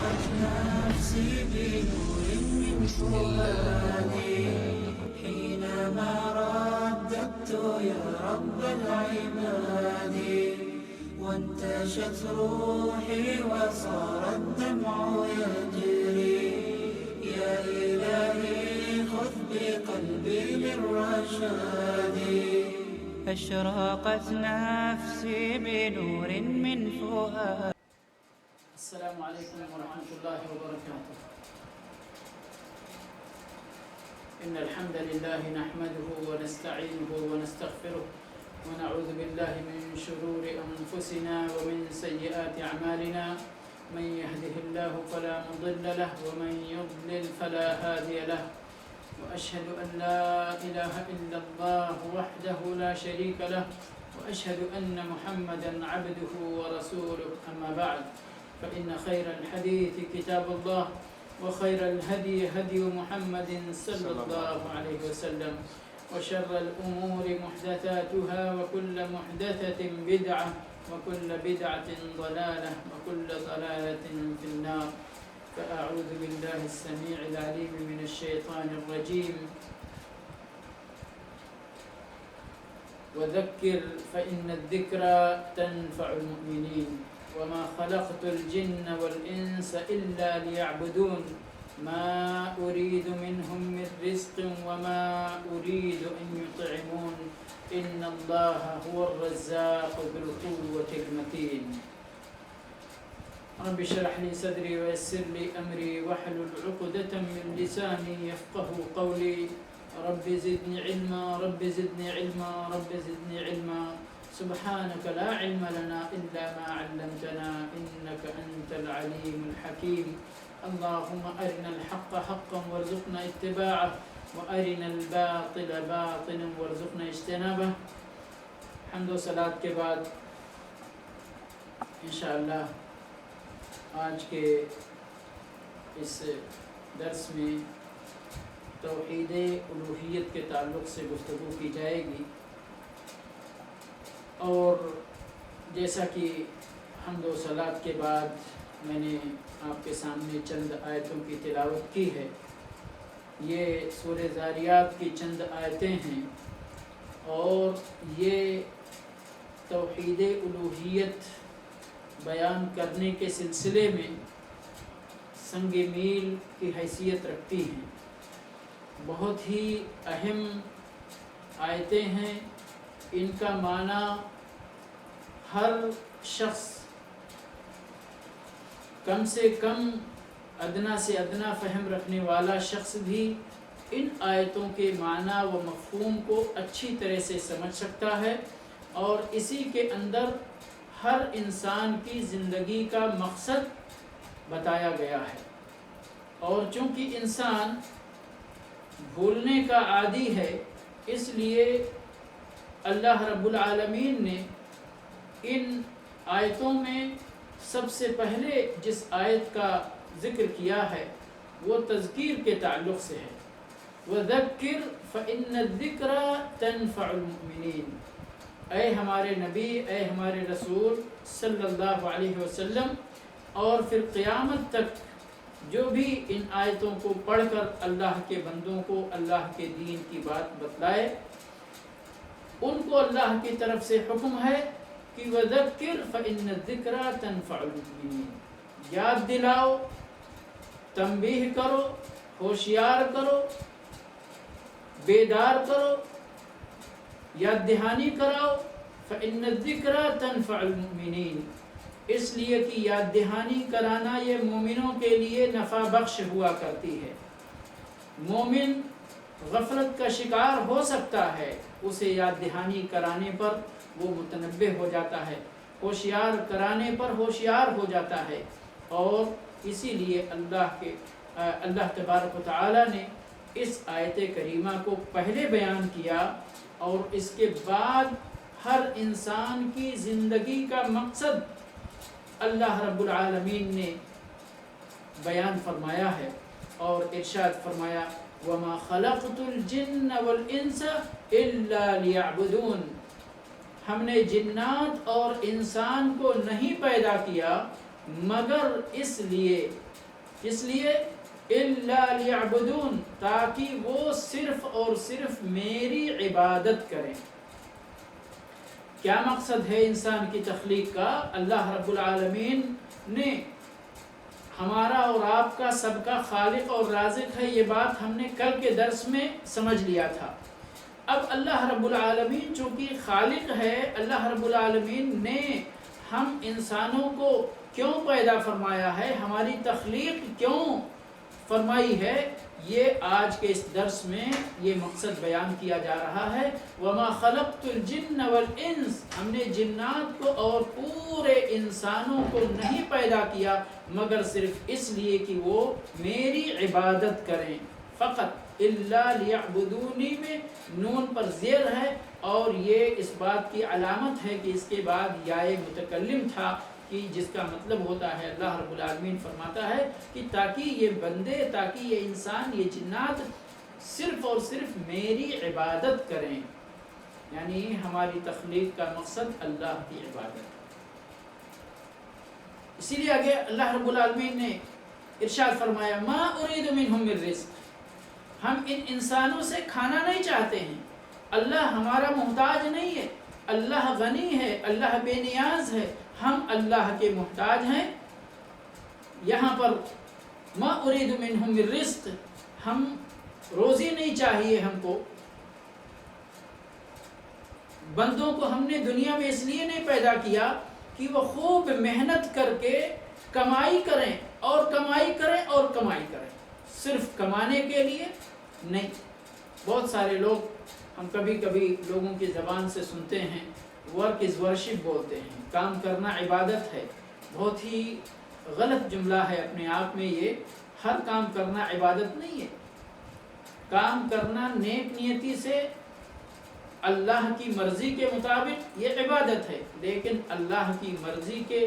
نفسي بنور من فؤادي حينما رددت يا رب العباد وانتشت روحي وصار الدمع يجري يا إلهي خذ بقلبي للرشاد أشرقت نفسي بنور من فؤاد. السلام عليكم ورحمة الله وبركاته. إن الحمد لله نحمده ونستعينه ونستغفره ونعوذ بالله من شرور أنفسنا ومن سيئات أعمالنا من يهده الله فلا مضل له ومن يضلل فلا هادي له وأشهد أن لا إله إلا الله وحده لا شريك له وأشهد أن محمدا عبده ورسوله أما بعد فإن خير الحديث كتاب الله وخير الهدي هدي محمد صلى الله عليه وسلم وشر الأمور محدثاتها وكل محدثة بدعة وكل بدعة ضلالة وكل ضلالة في النار فأعوذ بالله السميع العليم من الشيطان الرجيم وذكر فإن الذكرى تنفع المؤمنين وما خلقت الجن والإنس إلا ليعبدون ما أريد منهم من رزق وما أريد أن يطعمون إن الله هو الرزاق ذو القوة المتين رب اشرح لي صدري ويسر لي أمري واحلل عقدة من لساني يفقهوا قولي رب زدني علما رب زدني علما رب زدني علما سبحانك لا علم لنا إلا ما علمتنا إنك أنت العليم الحكيم اللهم أرنا الحق حقا وارزقنا اتباعه وأرنا الباطل باطلا وارزقنا اجتنابه. حمد و صلاة کے بعد انشاءاللہ آج کے اس درس میں توحید الوہیت کے تعلق سے گفتگو کی جائے گی اور جیسا کہ حمد و صلاۃ کے بعد میں نے آپ کے سامنے چند آیتوں کی تلاوت کی ہے. یہ سورہ ذاریات کی چند آیتیں ہیں اور یہ توحید الوہیت بیان کرنے کے سلسلے میں سنگ میل کی حیثیت رکھتی ہیں. بہت ہی اہم آیتیں ہیں. ان کا معنی ہر شخص کم سے کم ادنا سے ادنا فہم رکھنے والا شخص بھی ان آیتوں کے معنی و مفہوم کو اچھی طرح سے سمجھ سکتا ہے اور اسی کے اندر ہر انسان کی زندگی کا مقصد بتایا گیا ہے. اور چونکہ انسان بھولنے کا عادی ہے اس لیے اللہ رب العالمین نے ان آیتوں میں سب سے پہلے جس آیت کا ذکر کیا ہے وہ تذکیر کے تعلق سے ہے. وَذَكِّرْ فَإِنَّ الذِّكْرَى تَنْفَعُ الْمُؤْمِنِينَ. اے ہمارے نبی اے ہمارے رسول صلی اللہ علیہ وسلم اور پھر قیامت تک جو بھی ان آیتوں کو پڑھ کر اللہ کے بندوں کو اللہ کے دین کی بات بتلائے ان کو اللہ کی طرف سے حکم ہے کہ وَذَكِّرْ فَإِنَّ الذِّكْرَى تَنْفَعُ الْمُؤْمِنِينَ. یاد دلاؤ، تنبیہ کرو، ہوشیار کرو، بیدار کرو، یاد دہانی کراؤ. فَإِنَّ الذِّكْرَى تَنْفَعُ الْمُؤْمِنِينَ. اس لیے کہ یاد دہانی کرانا یہ مومنوں کے لیے نفع بخش ہوا کرتی ہے. مومن غفلت کا شکار ہو سکتا ہے، اسے یاد دہانی کرانے پر وہ متنبہ ہو جاتا ہے، ہوشیار کرانے پر ہوشیار ہو جاتا ہے. اور اسی لیے اللہ تبارک و تعالی نے اس آیت کریمہ کو پہلے بیان کیا اور اس کے بعد ہر انسان کی زندگی کا مقصد اللہ رب العالمین نے بیان فرمایا ہے اور ارشاد فرمایا وَمَا خَلَقْتُ الْجِنَّ وَالْإِنسَ إِلَّا لِيَعْبُدُونَ. ہم نے جنات اور انسان کو نہیں پیدا کیا مگر اس لیے اس لیے الا لیعبدون، تاکہ وہ صرف اور صرف میری عبادت کریں۔ کیا مقصد ہے انسان کی تخلیق کا؟ اللہ رب العالمین نے ہمارا اور آپ کا سب کا خالق اور رازق ہے، یہ بات ہم نے کل کے درس میں سمجھ لیا تھا۔ اب اللہ رب العالمین چونکہ خالق ہے، اللہ رب العالمین نے ہم انسانوں کو کیوں پیدا فرمایا ہے، ہماری تخلیق کیوں فرمائی ہے، یہ آج کے اس درس میں یہ مقصد بیان کیا جا رہا ہے۔ وَمَا خَلَقْتُ الْجِنَّ وَالْإِنسَ، ہم نے جنات کو اور پورے انسانوں کو نہیں پیدا کیا مگر صرف اس لیے کہ وہ میری عبادت کریں۔ فقط الا لیعبدونی میں نون پر زیر ہے، اور یہ اس بات کی علامت ہے کہ اس کے بعد یائے متکلم تھا، کہ جس کا مطلب ہوتا ہے اللہ رب العالمین فرماتا ہے کہ تاکہ یہ بندے، تاکہ یہ انسان، یہ جنات صرف اور صرف میری عبادت کریں، یعنی ہماری تخلیق کا مقصد اللہ کی عبادت۔ اسی لیے آگے اللہ رب العالمین نے ارشاد فرمایا ما اريد منهم من رزق، ہم ان انسانوں سے کھانا نہیں چاہتے ہیں، اللہ ہمارا محتاج نہیں ہے، اللہ غنی ہے، اللہ بے نیاز ہے، ہم اللہ کے محتاج ہیں۔ یہاں پر ما اريد منهم من رزق، ہم روزی نہیں چاہیے ہم کو، بندوں کو ہم نے دنیا میں اس لیے نہیں پیدا کیا کہ وہ خوب محنت کر کے کمائی کریں اور کمائی کریں اور کمائی کریں، صرف کمانے کے لیے نہیں۔ بہت سارے لوگ، ہم کبھی کبھی لوگوں کی زبان سے سنتے ہیں ورک از ورشپ بولتے ہیں، کام کرنا عبادت ہے۔ بہت ہی غلط جملہ ہے اپنے آپ میں یہ، ہر کام کرنا عبادت نہیں ہے۔ کام کرنا نیک نیتی سے اللہ کی مرضی کے مطابق یہ عبادت ہے، لیکن اللہ کی مرضی کے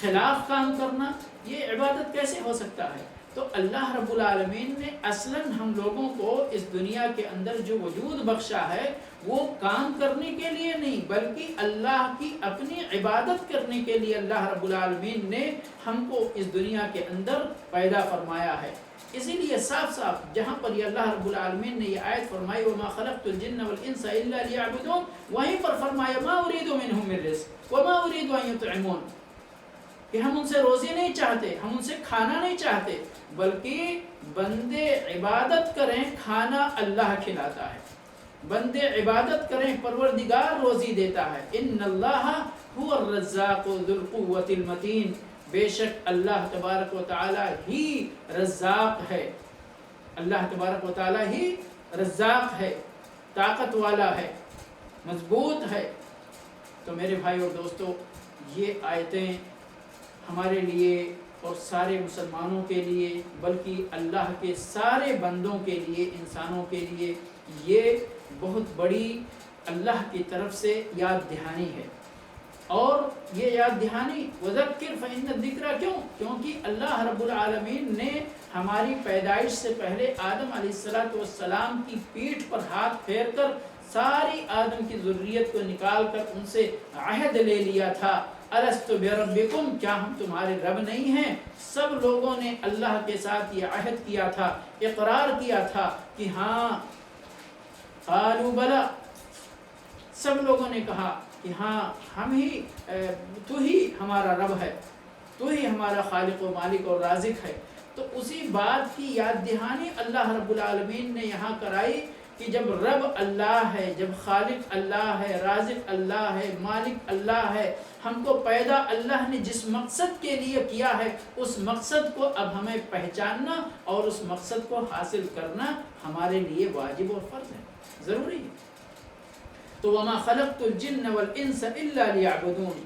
خلاف کام کرنا یہ عبادت کیسے ہو سکتا ہے؟ تو اللہ رب العالمین نے اصلاً ہم لوگوں کو اس دنیا کے اندر جو وجود بخشا ہے وہ کام کرنے کے لیے نہیں بلکہ اللہ کی اپنی عبادت کرنے کے لیے اللہ رب العالمین نے ہم کو اس دنیا کے اندر پیدا فرمایا ہے۔ اسی لیے صاف صاف جہاں پر یہ اللہ رب العالمین نے یہ آیت فرمائی وَمَا خَلَقْتُ الْجِنَّ وَالْإِنسَ إِلَّا لِيَعْبُدُونَ، وہیں پر فرمایا مَا أُرِيدُ مِنْهُم مِّن رِزْقٍ وَمَا أُرِيدُ أَن يُطْعِمُونَ، کہ ہم ان سے روزی نہیں چاہتے، ہم ان سے کھانا نہیں چاہتے، بلکہ بندے عبادت کریں، کھانا اللہ کھلاتا ہے، بندے عبادت کریں، پروردگار روزی دیتا ہے۔ ان اللہ هو الرزاق ذو القوة المتین، بے شک اللہ تبارک و تعالی ہی رزاق ہے، اللہ تبارک و تعالی ہی رزاق ہے، طاقت والا ہے، مضبوط ہے۔ تو میرے بھائی اور دوستو، یہ آیتیں ہمارے لیے اور سارے مسلمانوں کے لیے بلکہ اللہ کے سارے بندوں کے لیے، انسانوں کے لیے یہ بہت بڑی اللہ کی طرف سے یاد دہانی ہے۔ اور یہ یاد دہانی وذکر فإن الذکر، کیونکہ اللہ رب العالمین نے ہماری پیدائش سے پہلے آدم علیہ السلام کی پیٹھ پر ہاتھ پھیر کر ساری آدم کی ذریت کو نکال کر ان سے عہد لے لیا تھا، الست بربکم، کیا ہم تمہارے رب نہیں ہیں؟ سب لوگوں نے اللہ کے ساتھ یہ عہد کیا تھا، اقرار کیا تھا کہ ہاں، قالوا بلا، سب لوگوں نے کہا کہ ہاں ہم ہی، تو ہی ہمارا رب ہے، تو ہی ہمارا خالق و مالک اور رازق ہے۔ تو اسی بات کی یاد دہانی اللہ رب العالمین نے یہاں کرائی کہ جب رب اللہ ہے، جب خالق اللہ ہے، رازق اللہ ہے، مالک اللہ ہے، ہم کو پیدا اللہ نے جس مقصد کے لیے کیا ہے اس مقصد کو اب ہمیں پہچاننا اور اس مقصد کو حاصل کرنا ہمارے لیے واجب اور فرض ہے، ضروری ہے۔ تو وَمَا خَلَقْتُ الْجِنَّ وَالْإِنسَ إِلَّا لِيَعْبُدُونَ،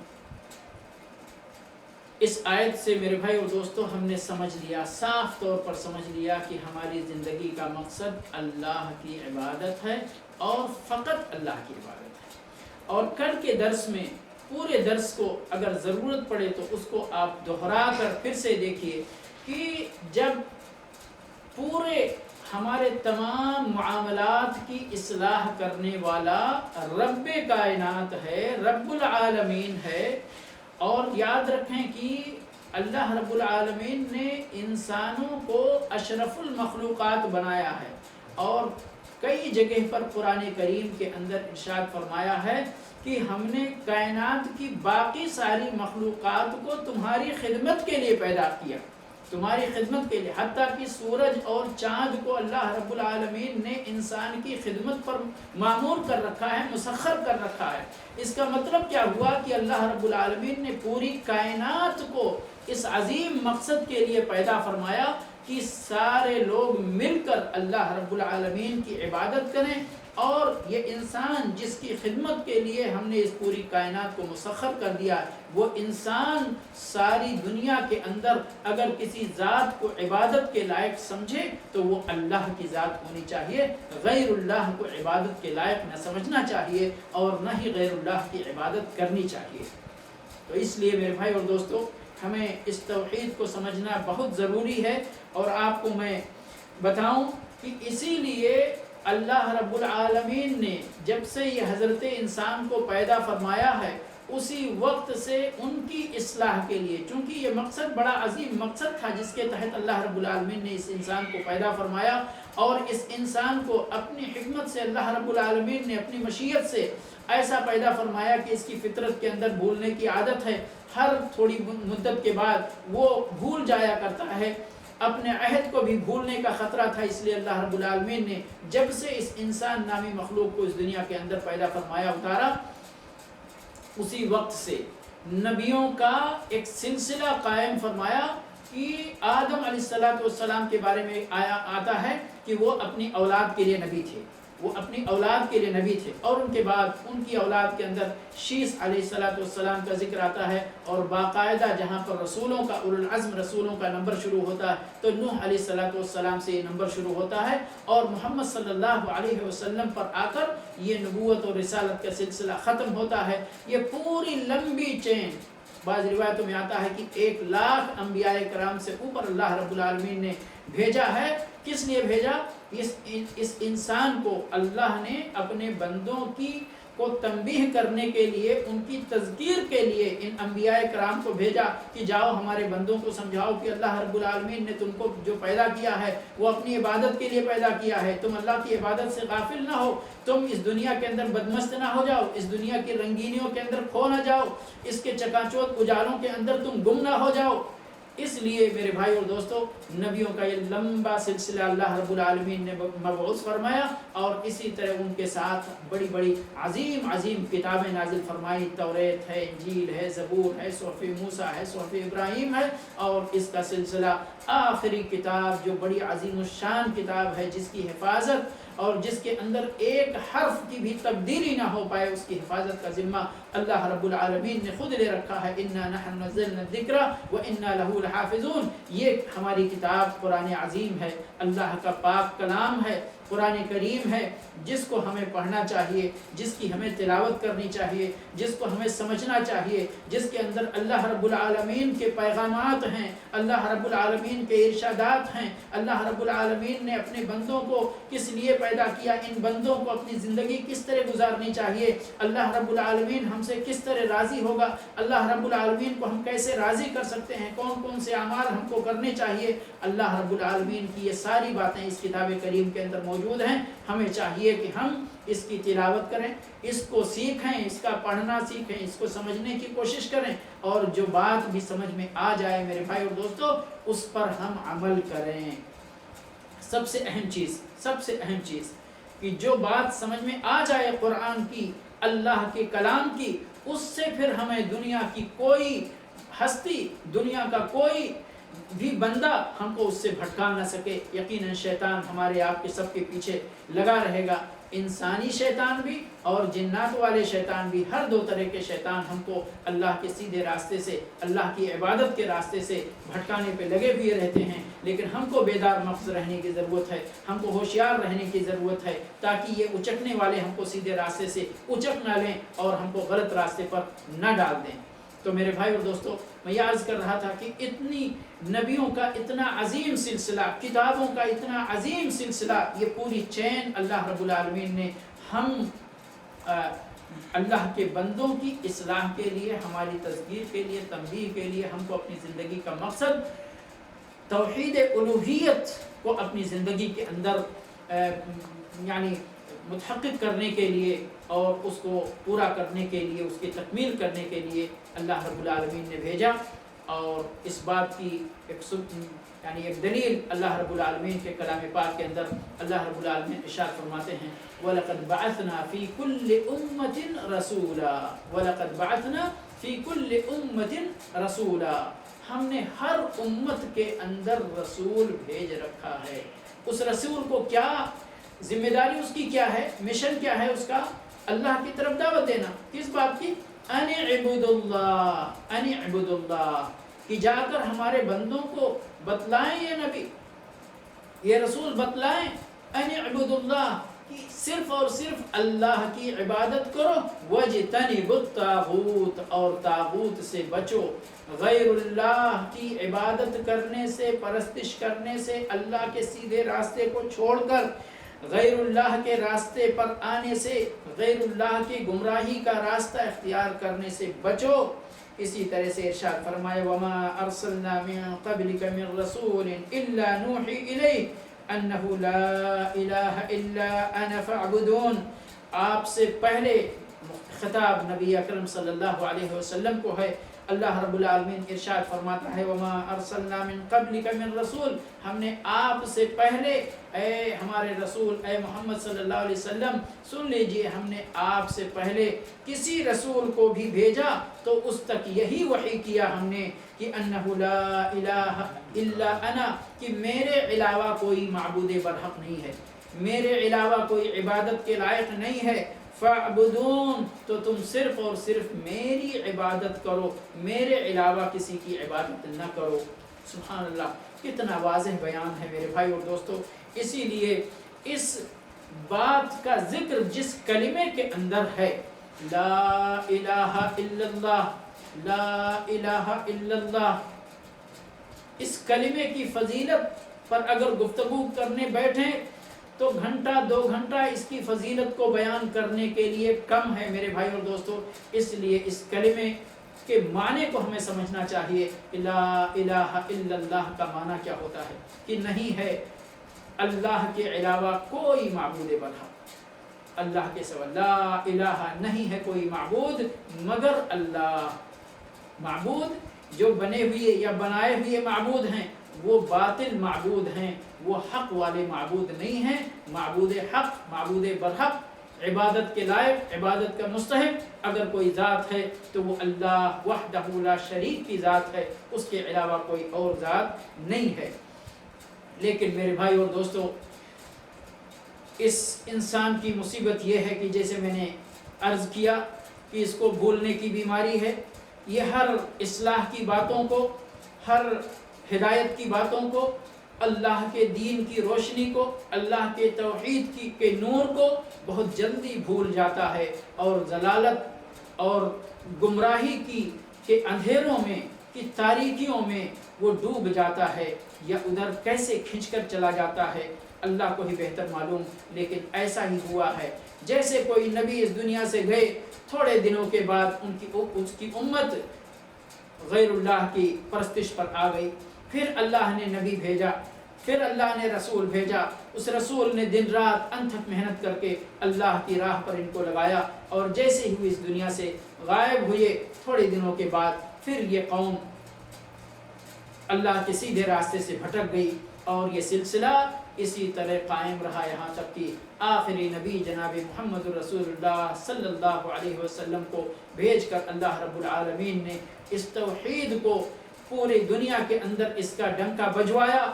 اس آیت سے میرے بھائی اور دوستو ہم نے سمجھ لیا، صاف طور پر سمجھ لیا کہ ہماری زندگی کا مقصد اللہ کی عبادت ہے اور فقط اللہ کی عبادت ہے۔ اور کل کے درس میں پورے درس کو اگر ضرورت پڑے تو اس کو آپ دہرا کر پھر سے دیکھیے کہ جب پورے ہمارے تمام معاملات کی اصلاح کرنے والا رب کائنات ہے، رب العالمین ہے، اور یاد رکھیں کہ اللہ رب العالمین نے انسانوں کو اشرف المخلوقات بنایا ہے، اور کئی جگہ پر قرآن کریم کے اندر ارشاد فرمایا ہے کہ ہم نے کائنات کی باقی ساری مخلوقات کو تمہاری خدمت کے لیے پیدا کیا، تمہاری خدمت کے لیے، حتیٰ کہ سورج اور چاند کو اللہ رب العالمین نے انسان کی خدمت پر معمور کر رکھا ہے، مسخر کر رکھا ہے۔ اس کا مطلب کیا ہوا کہ اللہ رب العالمین نے پوری کائنات کو اس عظیم مقصد کے لیے پیدا فرمایا کہ سارے لوگ مل کر اللہ رب العالمین کی عبادت کریں، اور یہ انسان جس کی خدمت کے لیے ہم نے اس پوری کائنات کو مسخر کر دیا، وہ انسان ساری دنیا کے اندر اگر کسی ذات کو عبادت کے لائق سمجھے تو وہ اللہ کی ذات ہونی چاہیے، غیر اللہ کو عبادت کے لائق نہ سمجھنا چاہیے اور نہ ہی غیر اللہ کی عبادت کرنی چاہیے۔ تو اس لیے میرے بھائی اور دوستو، ہمیں اس توحید کو سمجھنا بہت ضروری ہے، اور آپ کو میں بتاؤں کہ اسی لیے اللہ رب العالمین نے جب سے یہ حضرت انسان کو پیدا فرمایا ہے، اسی وقت سے ان کی اصلاح کے لیے، چونکہ یہ مقصد بڑا عظیم مقصد تھا جس کے تحت اللہ رب العالمین نے اس انسان کو پیدا فرمایا، اور اس انسان کو اپنی حکمت سے اللہ رب العالمین نے اپنی مشیت سے ایسا پیدا فرمایا کہ اس کی فطرت کے اندر بھولنے کی عادت ہے، ہر تھوڑی مدت کے بعد وہ بھول جایا کرتا ہے، اپنے عہد کو بھی بھولنے کا خطرہ تھا۔ اس لیے اللہ رب العالمین نے جب سے اس انسان نامی مخلوق کو اس دنیا کے اندر پیدا فرمایا، اتارا، اسی وقت سے نبیوں کا ایک سلسلہ قائم فرمایا کہ آدم علیہ السلام کے بارے میں آتا ہے کہ وہ اپنی اولاد کے لیے نبی تھے، وہ اپنی اولاد کے لیے نبی تھے، اور ان کے بعد ان کی اولاد کے اندر شیس علیہ السلام کا ذکر آتا ہے، اور باقاعدہ جہاں پر رسولوں کا اولو العزم رسولوں کا نمبر شروع ہوتا ہے تو نوح علیہ السلام سے یہ نمبر شروع ہوتا ہے، اور محمد صلی اللہ علیہ وسلم پر آ کر یہ نبوت اور رسالت کا سلسلہ ختم ہوتا ہے۔ یہ پوری لمبی چین، بعض روایتوں میں آتا ہے کہ 1,00,000 انبیاء کرام سے اوپر اللہ رب العالمین نے بھیجا ہے۔ کس لیے بھیجا؟ اس انسان کو اللہ نے اپنے بندوں کو تنبیہ کرنے کے لیے، ان کی تذکیر کے لیے ان انبیاء کرام کو بھیجا کہ جاؤ ہمارے بندوں کو سمجھاؤ کہ اللہ رب العالمین نے تم کو جو پیدا کیا ہے وہ اپنی عبادت کے لیے پیدا کیا ہے، تم اللہ کی عبادت سے غافل نہ ہو، تم اس دنیا کے اندر بدمست نہ ہو جاؤ، اس دنیا کی رنگینیوں کے اندر کھو نہ جاؤ، اس کے چکاچوت اجالوں کے اندر تم گم نہ ہو جاؤ۔ اس لیے میرے بھائی اور دوستو، نبیوں کا یہ لمبا سلسلہ اللہ رب العالمین نے مبعوث فرمایا، اور اسی طرح ان کے ساتھ بڑی بڑی عظیم عظیم کتابیں نازل فرمائی، توریت ہے، انجیل ہے، زبور ہے، صحف موسیٰ ہے، صحف ابراہیم ہے، اور اس کا سلسلہ آخری کتاب جو بڑی عظیم الشان کتاب ہے، جس کی حفاظت اور جس کے اندر ایک حرف کی بھی تبدیلی نہ ہو پائے، اس کی حفاظت کا ذمہ اللہ رب العالمین نے خود لے رکھا ہے۔ اِنَّا نَحْنُ نَزَّلْنَا الذِّكْرَ وَإِنَّا لَهُ لَحَافِظُونَ۔ یہ ہماری کتاب قرآن عظیم ہے، اللہ کا پاک کلام ہے، قرآن کریم ہے، جس کو ہمیں پڑھنا چاہیے، جس کی ہمیں تلاوت کرنی چاہیے، جس کو ہمیں سمجھنا چاہیے، جس کے اندر اللہ رب العالمین کے پیغامات ہیں، اللہ رب العالمین کے ارشادات ہیں، اللہ رب العالمین نے اپنے بندوں کو کس لیے پیدا کیا، ان بندوں کو اپنی زندگی کس طرح گزارنی چاہیے، اللہ رب العالمین ہم سے کس طرح راضی ہوگا، اللہ رب العالمین کو ہم کیسے راضی کر سکتے ہیں، کون کون سے اعمال ہم کو کرنے چاہیے، اللہ رب العالمین کی یہ ساری باتیں اس کتاب کریم کے اندر موجود ہیں۔ ہمیں چاہیے کہ ہم اس کی تلاوت کریں، اس کو سیکھیں، اس کا پڑھنا سیکھیں، اس کو سمجھنے کی کوشش کریں، اور جو بات بھی سمجھ میں آ جائے میرے بھائی اور دوستو، اس پر ہم عمل کریں۔ سب سے اہم چیز کہ جو بات سمجھ میں آ جائے قرآن کی، اللہ کے کلام کی، اس سے پھر ہمیں دنیا کی کوئی ہستی، دنیا کا کوئی بھی بندہ ہم کو اس سے بھٹکا نہ سکے۔ یقیناً شیطان ہمارے آپ کے سب کے پیچھے لگا رہے گا، انسانی شیطان بھی اور جنات والے شیطان بھی، ہر دو طرح کے شیطان ہم کو اللہ کے سیدھے راستے سے، اللہ کی عبادت کے راستے سے بھٹکانے پہ لگے ہوئے رہتے ہیں، لیکن ہم کو بیدار مغز رہنے کی ضرورت ہے، ہم کو ہوشیار رہنے کی ضرورت ہے، تاکہ یہ اچکنے والے ہم کو سیدھے راستے سے اچک نہ لیں اور ہم کو غلط راستے پر نہ ڈال دیں۔ تو میرے بھائی اور دوستو، میں یہ عرض کر رہا تھا کہ اتنی نبیوں کا اتنا عظیم سلسلہ، کتابوں کا اتنا عظیم سلسلہ، یہ پوری چین اللہ رب العالمین نے ہم اللہ کے بندوں کی اصلاح کے لیے، ہماری تذکیر کے لیے، تنبیہ کے لیے، ہم کو اپنی زندگی کا مقصد توحید الوہیت کو اپنی زندگی کے اندر یعنی متحقق کرنے کے لیے اور اس کو پورا کرنے کے لیے، اس کی تکمیل کرنے کے لیے اللہ رب العالمین نے بھیجا۔ اور اس بات کی ایک دلیل اللہ رب العالمین کے کلام پاک کے اندر اللہ رب العالمین ارشاد فرماتے ہیں وَلَقَدْ بَعَثْنَا فِي كُلِّ أُمَّةٍ رَسُولًا وَلَقَدْ بَعَثْنَا فِي كُلِّ أُمَّةٍ رَسُولًا، ہم نے ہر امت کے اندر رسول بھیج رکھا ہے۔ اس رسول کو کیا ذمہ داری، اس کی کیا ہے، مشن کیا ہے اس کا؟ اللہ کی طرف دعوت دینا۔ کس بات کی؟ ان اعبدوا اللہ، ان اعبدوا اللہ، کہ جا کر ہمارے بندوں کو بتلائیں، یہ نبی یہ رسول بتلائیں ان اعبدوا اللہ، کہ صرف اور صرف اللہ کی عبادت کرو، وَاجْتَنِبُوا الطَّاغُوتَ، اور طاغوت سے بچو، غیر اللہ کی عبادت کرنے سے، پرستش کرنے سے، اللہ کے سیدھے راستے کو چھوڑ کر غیر اللہ کے راستے پر آنے سے، غیر اللہ کی گمراہی کا راستہ اختیار کرنے سے بچو۔ اسی طرح سے ارشاد فرمائے وَمَا أَرْسَلْنَا مِن قَبْلِكَ مِن رَّسُولٍ إِلَّا نُوحِي إِلَيْهِ أَنَّهُ لَا إِلَٰهَ إِلَّا أَنَا فَاعْبُدُونِ، آپ سے پہلے خطاب نبی اکرم صلی اللہ علیہ وسلم کو ہے۔ اللہ رب العالمین ارشاد فرماتا ہے وَمَا أَرْسَلْنَا مِن قَبْلِكَ مِن رَّسُولٍ، ہم نے آپ سے پہلے اے ہمارے رسول اے محمد صلی اللہ علیہ وسلم سن لیجئے، ہم نے آپ سے پہلے کسی رسول کو بھی بھیجا تو اس تک یہی وحی کیا ہم نے کہ انہ لا الہ الا انا، کہ میرے علاوہ کوئی معبود برحق نہیں ہے، میرے علاوہ کوئی عبادت کے لائق نہیں ہے، فَاعْبُدُونَ، تو تم صرف اور صرف میری عبادت کرو، میرے علاوہ کسی کی عبادت نہ کرو۔ سبحان اللہ، کتنا واضح بیان ہے میرے بھائی اور دوستو۔ اسی لیے اس بات کا ذکر جس کلمے کے اندر ہے، لا الہ الا اللہ، لا الہ الا اللہ، اس کلمے کی فضیلت پر اگر گفتگو کرنے بیٹھیں تو گھنٹہ 2 گھنٹہ اس کی فضیلت کو بیان کرنے کے لیے کم ہے میرے بھائی اور دوستو۔ اس لیے اس کلمے کے معنی کو ہمیں سمجھنا چاہیے۔ لا الہ الا اللہ کا معنی کیا ہوتا ہے؟ کہ نہیں ہے اللہ کے علاوہ کوئی معبود برحق، اللہ کے سوا، لا الہ، نہیں ہے کوئی معبود مگر اللہ۔ معبود جو بنے ہوئے یا بنائے ہوئے معبود ہیں وہ باطل معبود ہیں، وہ حق والے معبود نہیں ہیں۔ معبود حق، معبود برحق، عبادت کے لائق، عبادت کا مستحق اگر کوئی ذات ہے تو وہ اللہ وحدہ لا شریک کی ذات ہے، اس کے علاوہ کوئی اور ذات نہیں ہے۔ لیکن میرے بھائی اور دوستو، اس انسان کی مصیبت یہ ہے کہ جیسے میں نے عرض کیا کہ اس کو بھولنے کی بیماری ہے۔ یہ ہر اصلاح کی باتوں کو، ہر ہدایت کی باتوں کو، اللہ کے دین کی روشنی کو، اللہ کے توحید کے نور کو بہت جلدی بھول جاتا ہے، اور ضلالت اور گمراہی کے اندھیروں میں، کی تاریکیوں میں وہ ڈوب جاتا ہے، یا ادھر کیسے کھنچ کر چلا جاتا ہے اللہ کو ہی بہتر معلوم۔ لیکن ایسا ہی ہوا ہے جیسے کوئی نبی اس دنیا سے گئے، تھوڑے دنوں کے بعد اس کی امت غیر اللہ کی پرستش پر آ گئی، پھر اللہ نے نبی بھیجا، پھر اللہ نے رسول بھیجا، اس رسول نے دن رات انتھک محنت کر کے اللہ کی راہ پر ان کو لگایا، اور جیسے ہی اس دنیا سے غائب ہوئے تھوڑے دنوں کے بعد پھر یہ قوم اللہ کے سیدھے راستے سے بھٹک گئی، اور یہ سلسلہ اسی طرح قائم رہا یہاں تک کہ آخری نبی جناب محمد رسول اللہ صلی اللہ علیہ وسلم کو بھیج کر اللہ رب العالمین نے اس توحید کو پوری دنیا کے اندر اس کا ڈنکا بجوایا،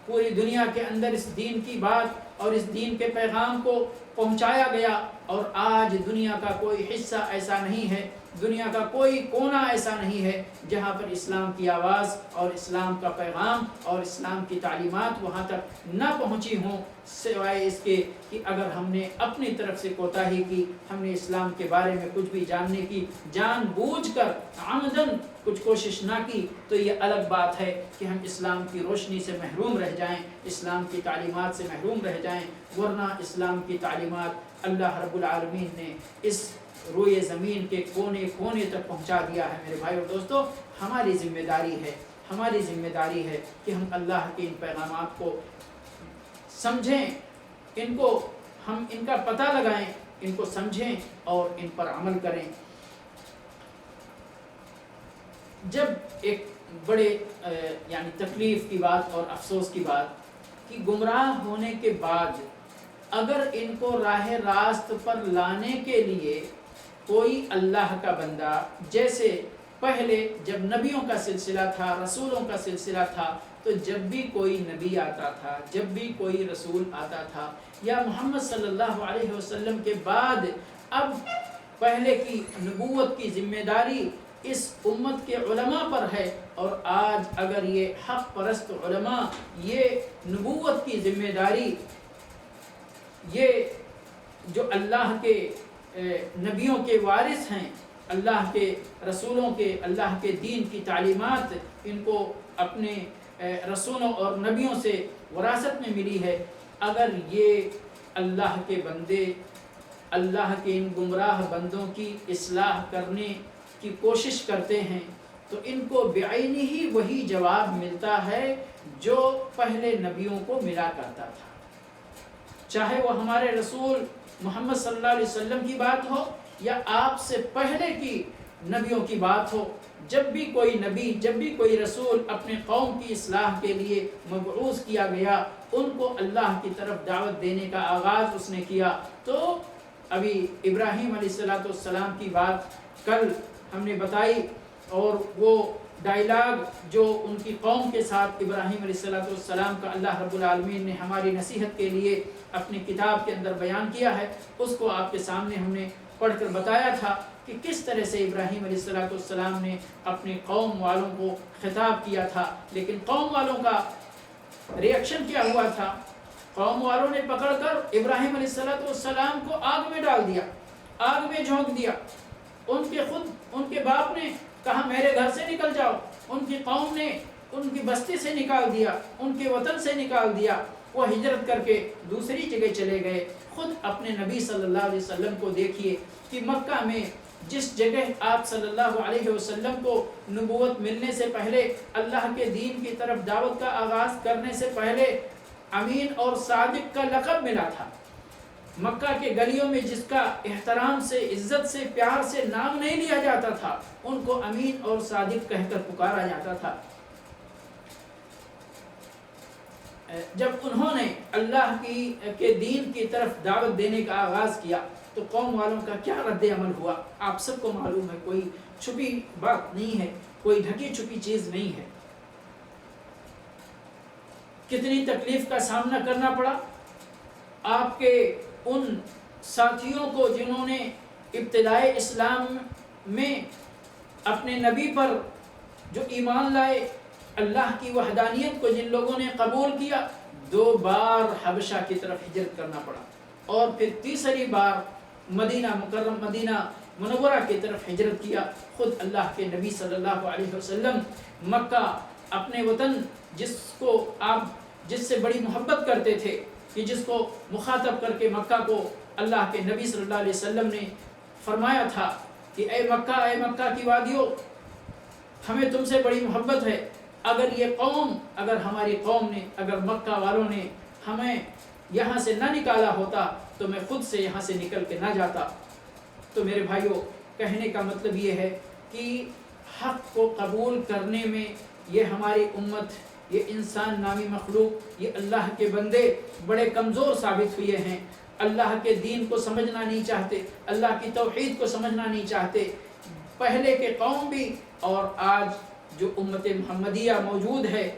پوری دنیا کے اندر اس دین کی بات اور اس دین کے پیغام کو پہنچایا گیا۔ اور آج دنیا کا کوئی حصہ ایسا نہیں ہے، دنیا کا کوئی کونا ایسا نہیں ہے جہاں پر اسلام کی آواز اور اسلام کا پیغام اور اسلام کی تعلیمات وہاں تک نہ پہنچی ہوں، سوائے اس کے کہ اگر ہم نے اپنی طرف سے کوتاہی کی، ہم نے اسلام کے بارے میں کچھ بھی جاننے کی جان بوجھ کر عمدن کچھ کوشش نہ کی، تو یہ الگ بات ہے کہ ہم اسلام کی روشنی سے محروم رہ جائیں، اسلام کی تعلیمات سے محروم رہ جائیں۔ ورنہ اسلام کی تعلیمات اللہ رب العالمین نے اس روئے زمین کے کونے کونے تک پہنچا دیا ہے۔ میرے بھائی اور دوستو، ہماری ذمہ داری ہے کہ ہم اللہ کے ان پیغامات کو سمجھیں، ہم ان کا پتہ لگائیں، ان کو سمجھیں اور ان پر عمل کریں۔ جب ایک بڑے یعنی تکلیف کی بات اور افسوس کی بات کہ گمراہ ہونے کے بعد اگر ان کو راہ راست پر لانے کے لیے کوئی اللہ کا بندہ، جیسے پہلے جب نبیوں کا سلسلہ تھا، رسولوں کا سلسلہ تھا، تو جب بھی کوئی نبی آتا تھا، جب بھی کوئی رسول آتا تھا، یا محمد صلی اللہ علیہ وسلم کے بعد اب پہلے کی نبوت کی ذمہ داری اس امت کے علماء پر ہے، اور آج اگر یہ حق پرست علماء یہ نبوت کی ذمہ داری، یہ جو اللہ کے نبیوں کے وارث ہیں، اللہ کے رسولوں کے، اللہ کے دین کی تعلیمات ان کو اپنے رسولوں اور نبیوں سے وراثت میں ملی ہے، اگر یہ اللہ کے بندے اللہ کے ان گمراہ بندوں کی اصلاح کرنے کی کوشش کرتے ہیں تو ان کو بعینی ہی وہی جواب ملتا ہے جو پہلے نبیوں کو ملا کرتا تھا، چاہے وہ ہمارے رسول محمد صلی اللہ علیہ وسلم کی بات ہو یا آپ سے پہلے کی نبیوں کی بات ہو۔ جب بھی کوئی نبی، جب بھی کوئی رسول اپنے قوم کی اصلاح کے لیے مبعوث کیا گیا، ان کو اللہ کی طرف دعوت دینے کا آغاز اس نے کیا۔ تو ابھی ابراہیم علیہ السلام کی بات کل ہم نے بتائی، اور وہ ڈائلاگ جو ان کی قوم کے ساتھ ابراہیم علیہ السلام کا اللہ رب العالمین نے ہماری نصیحت کے لیے اپنی کتاب کے اندر بیان کیا ہے، اس کو آپ کے سامنے ہم نے پڑھ کر بتایا تھا کہ کس طرح سے ابراہیم علیہ السلام نے اپنے قوم والوں کو خطاب کیا تھا، لیکن قوم والوں کا ریئیکشن کیا ہوا تھا؟ قوم والوں نے پکڑ کر ابراہیم علیہ السلام کو آگ میں ڈال دیا، آگ میں جھونک دیا۔ ان کے باپ نے کہا میرے گھر سے نکل جاؤ، ان کی قوم نے ان کی بستی سے نکال دیا، ان کے وطن سے نکال دیا، وہ ہجرت کر کے دوسری جگہ چلے گئے۔ خود اپنے نبی صلی اللہ علیہ وسلم کو دیکھیے کہ مکہ میں جس جگہ آپ صلی اللہ علیہ وسلم کو نبوت ملنے سے پہلے، اللہ کے دین کی طرف دعوت کا آغاز کرنے سے پہلے امین اور صادق کا لقب ملا تھا، مکہ کے گلیوں میں جس کا احترام سے، عزت سے، پیار سے نام نہیں لیا جاتا تھا، ان کو امین اور صادق کہہ کر پکارا جاتا تھا۔ جب انہوں نے اللہ کے دین کی طرف دعوت دینے کا آغاز کیا تو قوم والوں کا کیا رد عمل ہوا آپ سب کو معلوم ہے، کوئی چھپی بات نہیں ہے، کوئی ڈھکی چھپی چیز نہیں ہے۔ کتنی تکلیف کا سامنا کرنا پڑا آپ کے ان ساتھیوں کو جنہوں نے ابتدائے اسلام میں اپنے نبی پر جو ایمان لائے، اللہ کی وحدانیت کو جن لوگوں نے قبول کیا، 2 بار حبشہ کی طرف ہجرت کرنا پڑا، اور پھر تیسری بار مدینہ منورہ کی طرف ہجرت کیا۔ خود اللہ کے نبی صلی اللہ علیہ وسلم مکہ اپنے وطن جس سے بڑی محبت کرتے تھے، کہ جس کو مخاطب کر کے مکہ کو اللہ کے نبی صلی اللہ علیہ وسلم نے فرمایا تھا کہ اے مکہ کی وادیوں، ہمیں تم سے بڑی محبت ہے، اگر ہماری قوم نے، اگر مکہ والوں نے ہمیں یہاں سے نہ نکالا ہوتا تو میں خود سے یہاں سے نکل کے نہ جاتا۔ تو میرے بھائیوں، کہنے کا مطلب یہ ہے کہ حق کو قبول کرنے میں یہ ہماری امت، یہ انسان نامی مخلوق، یہ اللہ کے بندے بڑے کمزور ثابت ہوئے ہیں، اللہ کے دین کو سمجھنا نہیں چاہتے، اللہ کی توحید کو سمجھنا نہیں چاہتے۔ پہلے کے قوم بھی اور آج جو امت محمدیہ موجود ہے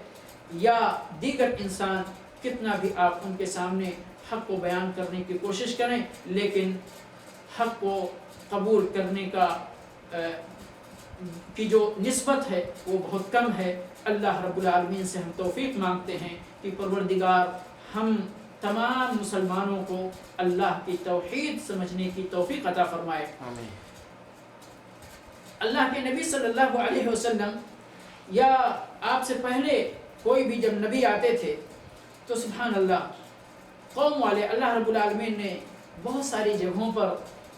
یا دیگر انسان، کتنا بھی آپ ان کے سامنے حق کو بیان کرنے کی کوشش کریں، لیکن حق کو قبول کرنے کی جو نسبت ہے وہ بہت کم ہے۔ اللہ رب العالمین سے ہم توفیق مانگتے ہیں کہ پروردگار ہم تمام مسلمانوں کو اللہ کی توحید سمجھنے کی توفیق عطا فرمائے۔ آمین۔ اللہ کے نبی صلی اللہ علیہ وسلم یا آپ سے پہلے کوئی بھی جب نبی آتے تھے تو سبحان اللہ، قوم والے اللہ رب العالمین نے بہت ساری جگہوں پر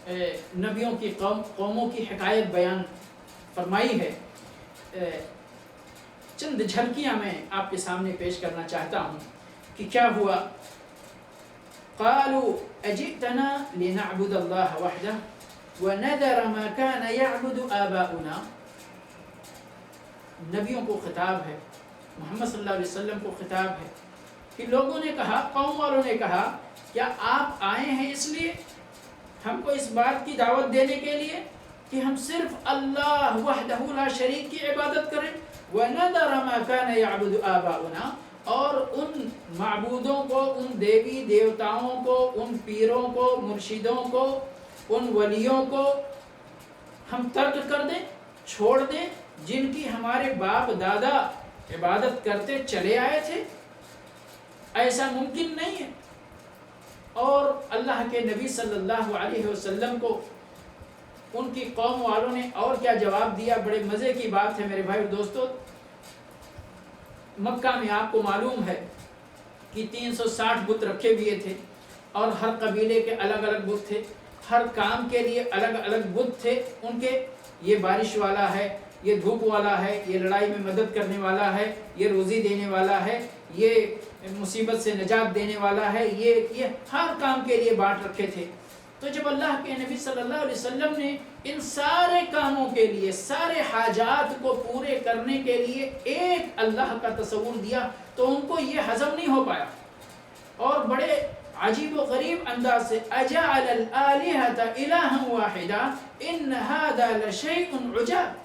نبیوں کی قوموں کی حکایت بیان فرمائی ہے، چند جھلکیاں میں آپ کے سامنے پیش کرنا چاہتا ہوں کہ کیا ہوا۔ قالوا اجئتنا لنعبد اللہ وحدہ ونذر ما كان يعبد آباؤنا۔ نبیوں کو خطاب ہے، محمد صلی اللہ علیہ وسلم کو خطاب ہے کہ لوگوں نے کہا، قوم والوں نے کہا، کیا آپ آئے ہیں اس لیے ہم کو اس بات کی دعوت دینے کے لیے کہ ہم صرف اللہ وحدہ لا شریک کی عبادت کریں، وَنَذَرَ مَا كَانَ يَعْبُدُ آبَاؤُنَا، اور ان معبودوں کو، ان دیوی دیوتاؤں کو، ان پیروں کو، مرشدوں کو، ان ولیوں کو ہم ترک کر دیں، چھوڑ دیں، جن کی ہمارے باپ دادا عبادت کرتے چلے آئے تھے؟ ایسا ممکن نہیں ہے۔ اور اللہ کے نبی صلی اللہ علیہ وسلم کو ان کی قوم والوں نے اور کیا جواب دیا؟ بڑے مزے کی بات ہے میرے بھائی اور دوستو، مکہ میں آپ کو معلوم ہے کہ 360 بت رکھے ہوئے تھے، اور ہر قبیلے کے الگ الگ بت تھے، ہر کام کے لیے الگ الگ بت تھے ان کے۔ یہ بارش والا ہے، یہ دھوپ والا ہے، یہ لڑائی میں مدد کرنے والا ہے، یہ روزی دینے والا ہے، یہ مصیبت سے نجات دینے والا ہے، یہ ہر کام کے لیے بانٹ رکھے تھے۔ تو جب اللہ کے نبی صلی اللہ علیہ وسلم نے ان سارے کاموں کے لیے، سارے حاجات کو پورے کرنے کے لیے ایک اللہ کا تصور دیا تو ان کو یہ ہضم نہیں ہو پایا، اور بڑے عجیب و غریب انداز سے اجعل الآلہۃ الہا واحدا ان ھذا لشیء عجاب،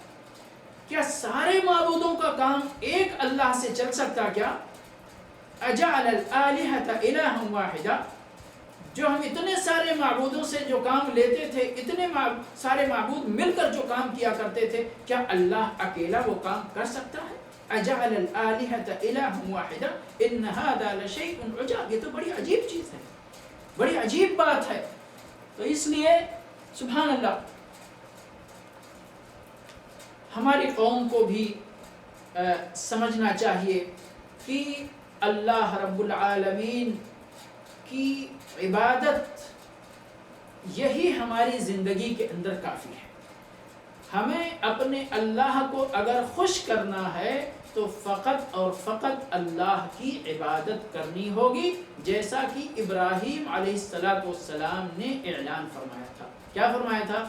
کیا سارے معبودوں کا کام ایک اللہ سے چل سکتا کیا؟ اجعل الآلہۃ الہا واحدا، جو ہم اتنے سارے معبودوں سے جو کام لیتے تھے، اتنے سارے معبود مل کر جو کام کیا کرتے تھے، کیا اللہ اکیلا وہ کام کر سکتا ہے؟ اجعل الآلہۃ الہا واحدا ان ھذا لشیء عجاب، یہ تو بڑی عجیب چیز ہے، بڑی عجیب بات ہے۔ تو اس لیے سبحان اللہ، ہماری قوم کو بھی سمجھنا چاہیے کہ اللہ رب العالمین کی عبادت یہی ہماری زندگی کے اندر کافی ہے۔ ہمیں اپنے اللہ کو اگر خوش کرنا ہے تو فقط اور فقط اللہ کی عبادت کرنی ہوگی، جیسا کہ ابراہیم علیہ السلام نے اعلان فرمایا تھا۔ کیا فرمایا تھا؟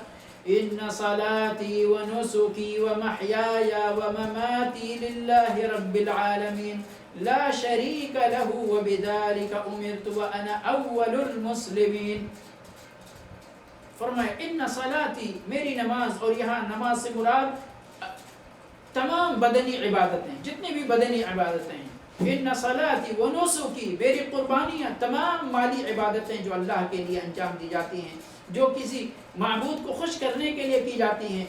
ان صلاتی و نسکی و محیای و مماتی للہ رب العالمین لا شریک لہ وبذالک امرت وانا اول المسلمین۔ فرمایا ان صلاتی، میری نماز، اور یہاں نماز سے مراد تمام بدنی عبادتیں، جتنی بھی بدنی عبادتیں ہیں، ان صلاتی و نسکی، میری قربانیاں، تمام مالی عبادتیں جو اللہ کے لیے انجام دی جاتی ہیں، جو کسی معبود کو خوش کرنے کے لیے کی جاتی ہیں،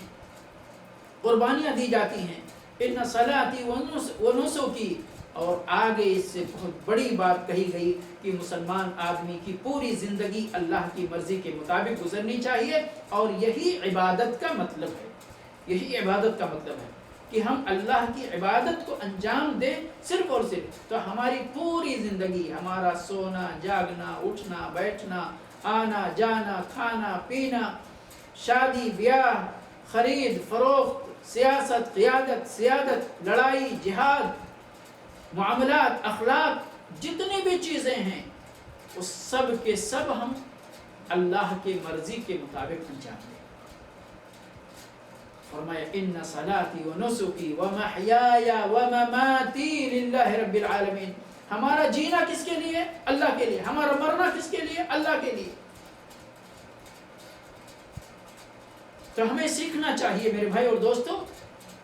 قربانیاں دی جاتی ہیں، ان صلاتی و نسکی، اور آگے اس سے بہت بڑی بات کہی گئی کہ مسلمان آدمی کی پوری زندگی اللہ کی مرضی کے مطابق گزرنی چاہیے، اور یہی عبادت کا مطلب ہے، یہی عبادت کا مطلب ہے کہ ہم اللہ کی عبادت کو انجام دیں صرف اور صرف۔ تو ہماری پوری زندگی، ہمارا سونا، جاگنا، اٹھنا، بیٹھنا، آنا جانا، کھانا پینا، شادی بیاہ، خرید فروخت، سیاست، قیادت، سیادت، لڑائی، جہاد، معاملات، اخلاق، جتنی بھی چیزیں ہیں، اس سب کے سب ہم اللہ کی مرضی کے مطابق انجام دیں۔ فرمایا ان صلاتی و نسکی و محیای و مماتی للہ رب العالمین، ہمارا جینا کس کے لیے؟ اللہ کے لیے۔ ہمارا مرنا کس کے لیے؟ اللہ کے لیے۔ تو ہمیں سیکھنا چاہیے میرے بھائی اور دوستو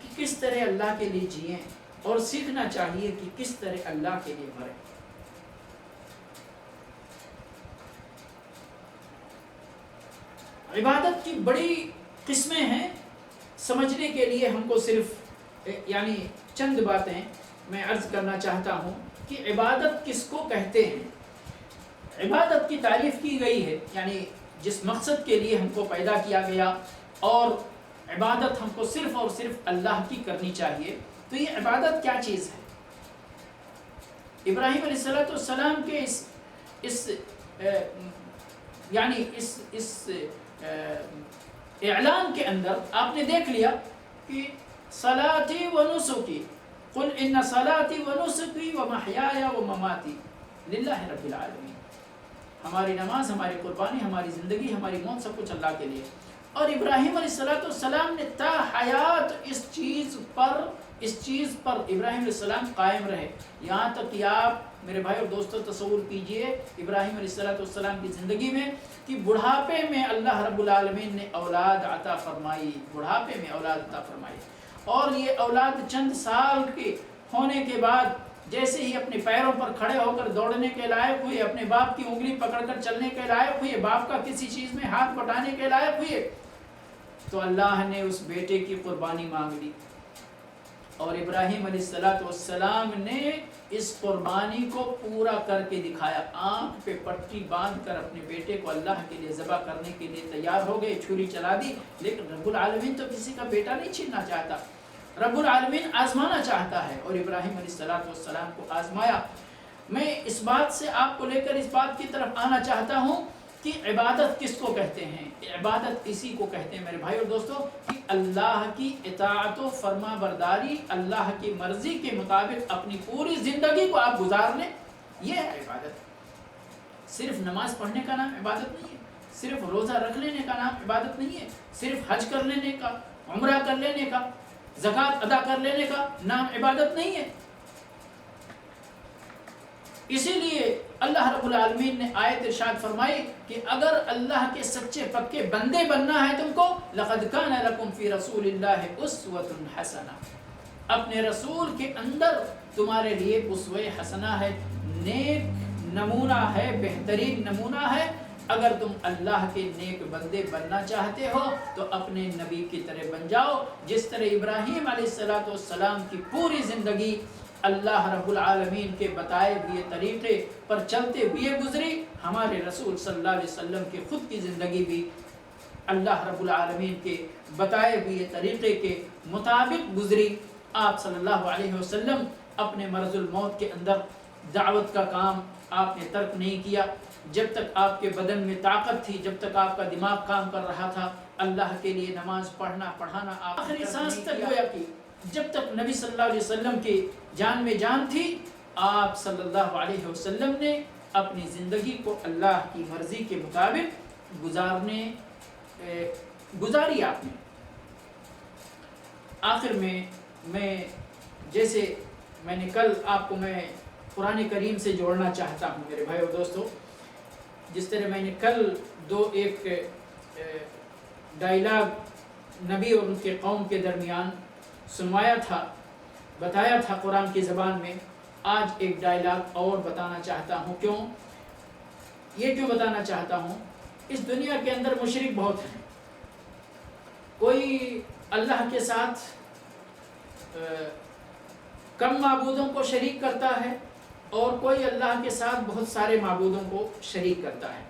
کہ کس طرح اللہ کے لیے جئیں، اور سیکھنا چاہیے کہ کس طرح اللہ کے لیے مریں۔ عبادت کی بڑی قسمیں ہیں، سمجھنے کے لیے ہم کو صرف یعنی چند باتیں میں عرض کرنا چاہتا ہوں کہ عبادت کس کو کہتے ہیں۔ عبادت کی تعریف کی گئی ہے، یعنی جس مقصد کے لیے ہم کو پیدا کیا گیا، اور عبادت ہم کو صرف اور صرف اللہ کی کرنی چاہیے۔ تو یہ عبادت کیا چیز ہے؟ ابراہیم علیہ السلام کے اس اعلان کے اندر آپ نے دیکھ لیا کہ صلاتی و نسکی قل ان صلاتی و نسکی و محیای و مماتی للہ رب العالمین، ہماری نماز، ہماری قربانی، ہماری زندگی، ہماری موت، سب کچھ اللہ کے لیے۔ اور ابراہیم علیہ السلام نے تا حیات اس چیز پر ابراہیم علیہ السلام قائم رہے، یہاں تک کہ آپ میرے بھائی اور دوستو تصور کیجئے ابراہیم علیہ السلام کی زندگی میں کہ بڑھاپے میں اللہ رب العالمین نے اولاد عطا فرمائی، بڑھاپے میں اولاد عطا فرمائی، اور یہ اولاد چند سال کے ہونے کے بعد جیسے ہی اپنے پیروں پر کھڑے ہو کر دوڑنے کے لائق ہوئے، اپنے باپ کی انگلی پکڑ کر چلنے کے لائق ہوئے، باپ کا کسی چیز میں ہاتھ بٹانے کے لائق ہوئے، تو اللہ نے اس بیٹے کی قربانی مانگ لی، اور ابراہیم علیہ السلام نے اس قربانی کو پورا کر کے دکھایا، آنکھ پہ پٹی باندھ کر اپنے بیٹے کو اللہ کے لیے ذبح کرنے کے لیے تیار ہو گئے، چھری چلا دی، لیکن رب العالمین تو کسی کا بیٹا نہیں چھیننا چاہتا، رب العالمین آزمانا چاہتا ہے، اور ابراہیم علیہ السلام کو آزمایا۔ میں اس بات سے آپ کو لے کر اس بات کی طرف آنا چاہتا ہوں کہ عبادت کس کو کہتے ہیں؟ عبادت اسی کو کہتے ہیں میرے بھائی اور دوستو کہ اللہ کی اطاعت و فرما برداری، اللہ کی مرضی کے مطابق اپنی پوری زندگی کو آپ گزار لیں، یہ ہے عبادت۔ صرف نماز پڑھنے کا نام عبادت نہیں ہے، صرف روزہ رکھ لینے کا نام عبادت نہیں ہے، صرف حج کر لینے کا، عمرہ کر لینے کا، زکوٰۃ ادا کر لینے کا نام عبادت نہیں ہے۔ اسی لیے اللہ رب العالمین نے آیت ارشاد فرمائی کہ اگر اللہ کے سچے پکے بندے بننا ہے تم کو، لقد کان لکم فی رسول اللہ اسوۃ حسنہ، اپنے رسول کے اندر تمہارے لیے اسوہ حسنہ ہے، نیک نمونہ ہے، بہترین نمونہ ہے۔ اگر تم اللہ کے نیک بندے بننا چاہتے ہو تو اپنے نبی کی طرح بن جاؤ، جس طرح ابراہیم علیہ السلام کی پوری زندگی اللہ رب العالمین کے بتائے ہوئے طریقے پر چلتے ہوئے گزری، ہمارے رسول صلی اللہ علیہ وسلم کی خود کی زندگی بھی اللہ رب العالمین کے بتائے ہوئے طریقے کے مطابق گزری۔ آپ صلی اللہ علیہ وسلم اپنے مرض الموت کے اندر دعوت کا کام آپ نے ترک نہیں کیا، جب تک آپ کے بدن میں طاقت تھی، جب تک آپ کا دماغ کام کر رہا تھا، اللہ کے لیے نماز پڑھنا پڑھانا آخری سانس تک گویا کی، جب تک نبی صلی اللہ علیہ وسلم کی جان میں جان تھی، آپ صلی اللہ علیہ وسلم نے اپنی زندگی کو اللہ کی مرضی کے مطابق گزاری آپ نے۔ آخر میں جیسے میں نے کل آپ کو میں قرآن کریم سے جوڑنا چاہتا ہوں میرے بھائی اور دوستو، جس طرح میں نے کل ایک ڈائلاگ نبی اور ان کے قوم کے درمیان سنوایا تھا، بتایا تھا قرآن کی زبان میں، آج ایک ڈائلاگ اور بتانا چاہتا ہوں۔ کیوں بتانا چاہتا ہوں؟ اس دنیا کے اندر مشرک بہت ہیں، کوئی اللہ کے ساتھ کم معبودوں کو شریک کرتا ہے، اور کوئی اللہ کے ساتھ بہت سارے معبودوں کو شریک کرتا ہے،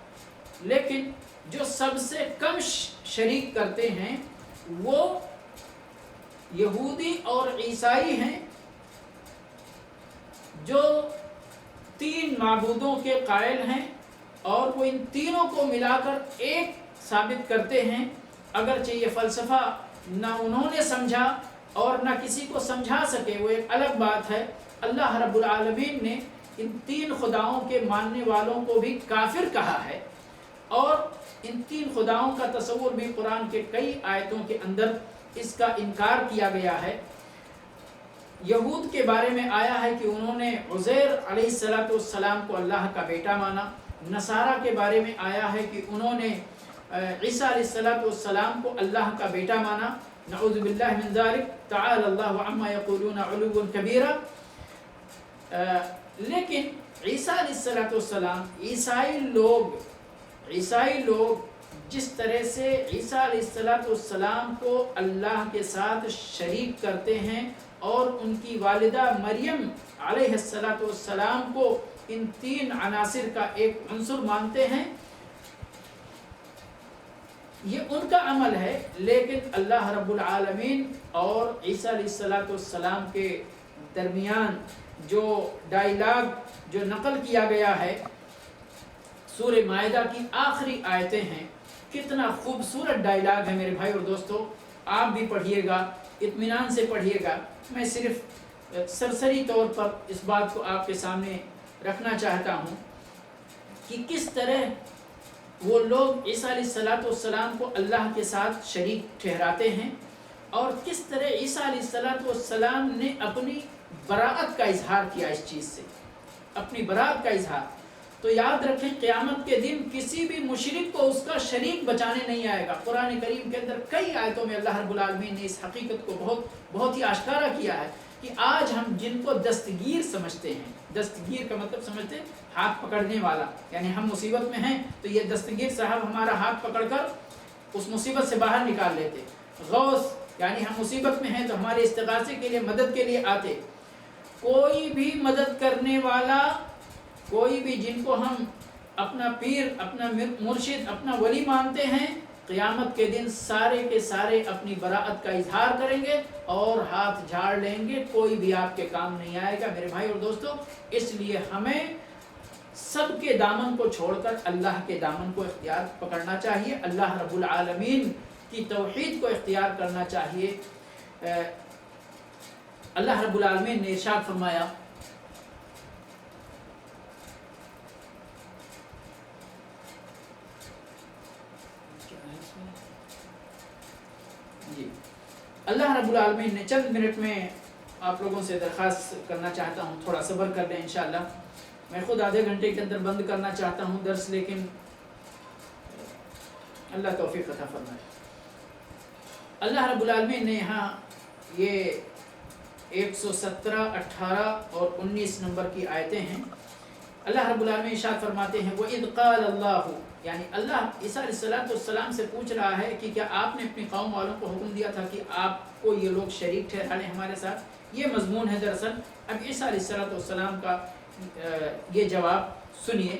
لیکن جو سب سے کم شریک کرتے ہیں وہ یہودی اور عیسائی ہیں، جو 3 معبودوں کے قائل ہیں، اور وہ ان تینوں کو ملا کر ایک ثابت کرتے ہیں، اگرچہ یہ فلسفہ نہ انہوں نے سمجھا اور نہ کسی کو سمجھا سکے، وہ ایک الگ بات ہے۔ اللہ رب العالمین نے ان 3 خداؤں کے ماننے والوں کو بھی کافر کہا ہے، اور ان 3 خداؤں کا تصور بھی قرآن کے کئی آیتوں کے اندر اس کا انکار کیا گیا ہے۔ یہود کے بارے میں آیا ہے کہ انہوں نے عزیر علیہ السلام کو اللہ کا بیٹا مانا، نصارہ کے بارے میں آیا ہے کہ انہوں نے عیسیٰ علیہ السلام کو اللہ کا بیٹا مانا، نعوذ باللہ من ذالک، تعالی اللہ عما یقولون علوا کبیرا۔ لیکن عیسیٰ علیہ السلام، عیسائی لوگ جس طرح سے عیسیٰ علیہ السلام کو اللہ کے ساتھ شریک کرتے ہیں، اور ان کی والدہ مریم علیہ السلام کو ان 3 عناصر کا ایک عنصر مانتے ہیں، یہ ان کا عمل ہے۔ لیکن اللہ رب العالمین اور عیسیٰ علیہ السلام کے درمیان جو ڈائلاگ جو نقل کیا گیا ہے، سورہ مائدہ کی آخری آیتیں ہیں کتنا خوبصورت ڈائلاگ ہے میرے بھائی اور دوستو، آپ بھی پڑھیے گا، اطمینان سے پڑھیے گا۔ میں صرف سرسری طور پر اس بات کو آپ کے سامنے رکھنا چاہتا ہوں کہ کس طرح وہ لوگ عیسیٰ علیہ السلام کو اللہ کے ساتھ شریک ٹھہراتے ہیں، اور کس طرح عیسیٰ علیہ السلام نے اپنی براءت کا اظہار کیا اس چیز سے، اپنی براءت کا اظہار۔ تو یاد رکھیں قیامت کے دن کسی بھی مشرک کو اس کا شریک بچانے نہیں آئے گا۔ قرآن کریم کے اندر کئی آیتوں میں اللہ رب العالمین نے اس حقیقت کو بہت ہی آشکارا کیا ہے کہ آج ہم جن کو دستگیر سمجھتے ہیں، دستگیر کا مطلب سمجھتے ہیں ہاتھ پکڑنے والا، یعنی ہم مصیبت میں ہیں تو یہ دستگیر صاحب ہمارا ہاتھ پکڑ کر اس مصیبت سے باہر نکال لیتے۔ غوث یعنی ہم مصیبت میں ہیں تو ہمارے استغاثے کے لیے، مدد کے لیے آتے۔ کوئی بھی مدد کرنے والا، کوئی بھی جن کو ہم اپنا پیر، اپنا مرشد، اپنا ولی مانتے ہیں، قیامت کے دن سارے کے سارے اپنی براءت کا اظہار کریں گے اور ہاتھ جھاڑ لیں گے، کوئی بھی آپ کے کام نہیں آئے گا میرے بھائی اور دوستو۔ اس لیے ہمیں سب کے دامن کو چھوڑ کر اللہ کے دامن کو اختیار پکڑنا چاہیے، اللہ رب العالمین کی توحید کو اختیار کرنا چاہیے۔ اللہ رب العالمین نے ارشاد فرمایا، جی اللہ رب العالمین نے چند منٹ میں آپ لوگوں سے درخواست کرنا چاہتا ہوں، تھوڑا صبر کر لیں انشاءاللہ۔ میں خود آدھے گھنٹے کے اندر بند کرنا چاہتا ہوں درس، لیکن اللہ توفیق عطا فرمائے۔ اللہ رب العالمین نے یہاں یہ 117، 18 اور 19 نمبر کی آیتیں ہیں۔ اللہ رب العالمین ارشاد فرماتے ہیں وَإِذْ قَالَ اللَّهُ، یعنی اللہ عیسیٰ علیہ السلام سے پوچھ رہا ہے کہ کیا آپ نے اپنی قوم والوں کو حکم دیا تھا کہ آپ کو یہ لوگ شریک ٹھہرا لیں ہمارے ساتھ؟ یہ مضمون ہے دراصل۔ اب عیسیٰ علیہ السلام کا یہ جواب سنیے۔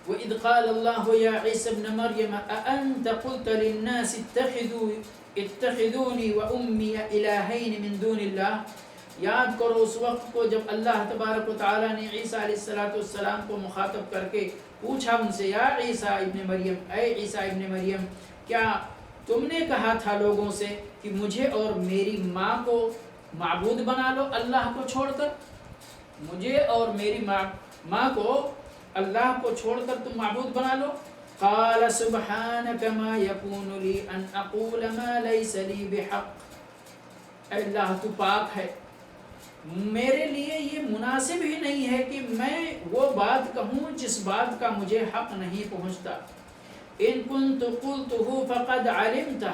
وَإِذْ قَالَ اللَّهُ يَا عِيسَى ابْنَ مَرْيَمَ أَأَنْتَ قُلْتَ لِلنَّاسِ اتَّخِذُونِي وَأُمِّيَ إِلَٰهَيْنِ مِن دُونِ اللَّهِ۔ یاد کرو اس وقت کو جب اللہ تبارک و تعالیٰ نے عیسیٰ علیہ السلام کو مخاطب کر کے پوچھا ان سے، یا عیسیٰ ابن مریم، اے عیسیٰ ابن مریم، کیا تم نے کہا تھا لوگوں سے کہ مجھے اور میری ماں کو معبود بنا لو اللہ کو چھوڑ کر؟ مجھے اور میری ماں کو اللہ کو چھوڑ کر تم معبود بنا لو؟ قال سبحانك ما يكون لي ان اقول ما ليس لي بحق۔ اے اللہ تو پاک ہے، میرے لیے یہ مناسب ہی نہیں ہے کہ میں وہ بات کہوں جس بات کا مجھے حق نہیں پہنچتا۔ ان كنت قلته فقد علمته،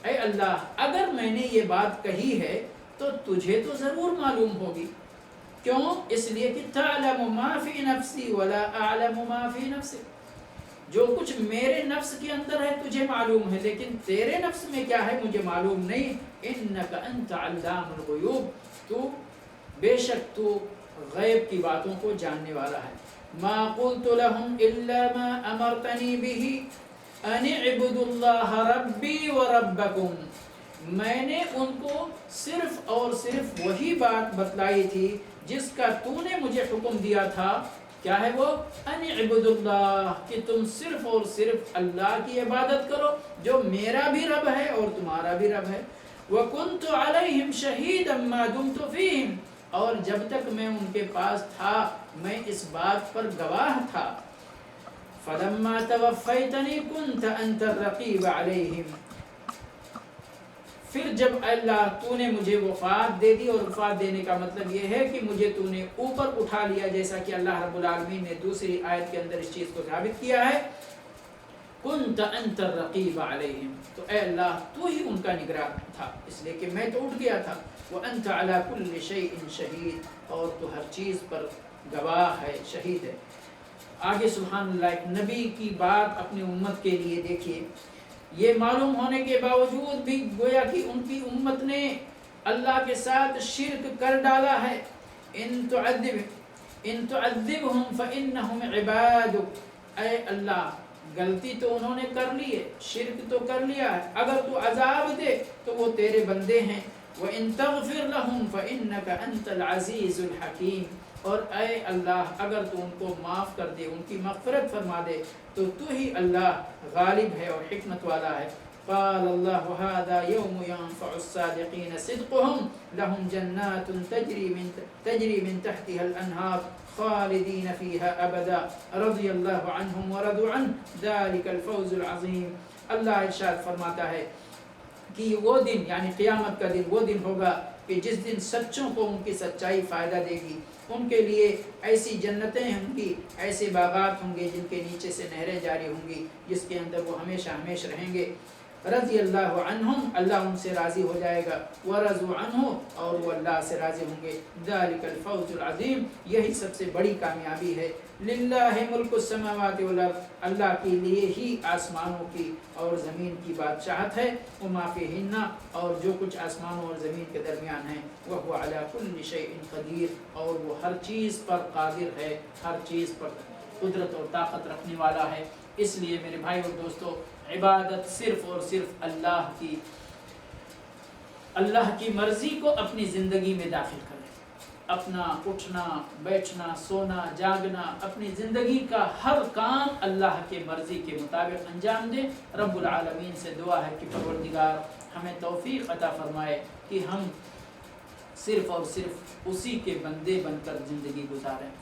اے اللہ اگر میں نے یہ بات کہی ہے تو تجھے تو ضرور معلوم ہوگی۔ کیوں؟ اس لیے کہ تعلم ما فی نفسی ولا اعلم ما فی نفسک، جو کچھ میرے نفس کے اندر ہے تجھے معلوم ہے، لیکن تیرے نفس میں کیا ہے مجھے معلوم نہیں۔ انک انت علام الغیوب، تو بے شک تو غیب کی باتوں کو جاننے والا ہے۔ ما قلت لهم الا ما امرتنی به ان اعبدوا اللہ ربی وربکم، میں نے ان کو صرف اور صرف وہی بات بتلائی تھی جس کا تو نے مجھے حکم دیا تھا۔ کیا ہے وہ؟ ان اعبدوا اللہ، کہ تم صرف اور صرف اللہ کی عبادت کرو جو میرا بھی رب ہے اور تمہارا بھی رب ہے۔ وَكُنْتُ عَلَيْهِمْ شَهِيدًا مَا دُمْتُ فِيهِمْ، اور جب تک میں ان کے پاس تھا میں اس بات پر گواہ تھا۔ فَلَمَّا تَوَفَّيْتَنِي كُنْتَ أَنْتَ الرَّقِيبَ عَلَيْهِمْ، پھر جب اللہ تو نے مجھے وفات دے دی، اور وفات دینے کا مطلب یہ ہے کہ مجھے تو نے اوپر اٹھا لیا، جیسا کہ اللہ رب العالمین نے دوسری آیت کے اندر اس چیز کو ثابت کیا ہے، کنت انت الرقیب علیہم، تو اے اللہ تو ہی ان کا نگراں تھا، اس لیے کہ میں تو اٹھ گیا تھا۔ وانت علی کل شیء شہید، اور تو ہر چیز پر گواہ ہے، شہید ہے۔ آگے سبحان اللہ ایک نبی کی بات اپنی امت کے لیے دیکھیے، یہ معلوم ہونے کے باوجود بھی گویا کہ ان کی امت نے اللہ کے ساتھ شرک کر ڈالا ہے۔ ان تعذبهم فانهم عبادك، اے اللہ غلطی تو انہوں نے کر لی ہے، شرک تو کر لیا ہے، اگر تو عذاب دے تو وہ تیرے بندے ہیں۔ وَإِن تَغْفِرْ لَهُمْ فَإِنَّكَ أَنْتَ الْعَزِيزُ الْحَكِيمُ، اور اے اللہ اگر تو ان کو معاف کر دے، ان کی مغفرت فرما دے، تو ہی اللہ غالب ہے اور حکمت والا ہے۔ قال اللہ هذا يوم ينفع الصادقين صدقهم لهم جنات تجري من تحتها الأنهار خالدين فيها أبدا رضي الله عنهم ورضوا عنه ذلك الفوز العظيم۔ اللہ ارشاد فرماتا ہے کہ وہ دن یعنی قیامت کا دن وہ دن ہوگا کہ جس دن سچوں کو ان کی سچائی فائدہ دے گی، ان کے لیے ایسی جنتیں ہوں گی، ایسے باغات ہوں گے جن کے نیچے سے نہریں جاری ہوں گی، جس کے اندر وہ ہمیشہ ہمیشہ رہیں گے۔ رضی اللہ عنہم، اللہ ان سے راضی ہو جائے گا، ورضوا عنہ، اور وہ اللہ سے راضی ہوں گے۔ ذالک الفوز العظیم، یہی سب سے بڑی کامیابی ہے۔ للہ ملک السماوات والارض، اللہ کے لیے ہی آسمانوں کی اور زمین کی بادشاہت ہے، وما فیہن، اور جو کچھ آسمانوں اور زمین کے درمیان ہے، وہو علی کل شیء قدیر، اور وہ ہر چیز پر قادر ہے، ہر چیز پر قدرت اور طاقت رکھنے والا ہے۔ اس لیے میرے بھائی اور دوستو، عبادت صرف اور صرف اللہ کی مرضی کو اپنی زندگی میں داخل کریں۔ اپنا اٹھنا، بیٹھنا، سونا، جاگنا، اپنی زندگی کا ہر کام اللہ کے مرضی کے مطابق انجام دیں۔ رب العالمین سے دعا ہے کہ پروردگار ہمیں توفیق عطا فرمائے کہ ہم صرف اور صرف اسی کے بندے بن کر زندگی گزاریں،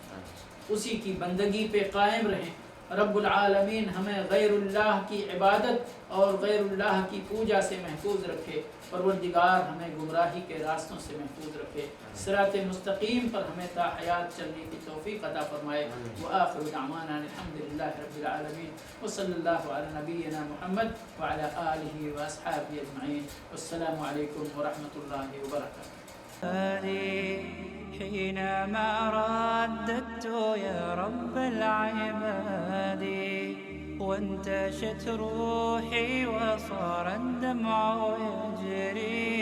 اسی کی بندگی پہ قائم رہیں۔ رب العالمین ہمیں غیر اللہ کی عبادت اور غیر اللہ کی پوجا سے محفوظ رکھے۔ پروردگار ہمیں گمراہی کے راستوں سے محفوظ رکھے، صراط مستقیم پر ہمیں تا حیات چلنے کی توفیق عطا فرمائے۔ وآخر دعوانا الحمدللہ رب العالمین، وصلی اللہ علی نبینا محمد وعلی آلہ واصحابہ اجمعین۔ والسلام علیکم ورحمۃ اللہ وبرکاتہ۔ حينما رددت يا رب العباد وانتشت روحي وصار الدمع يجري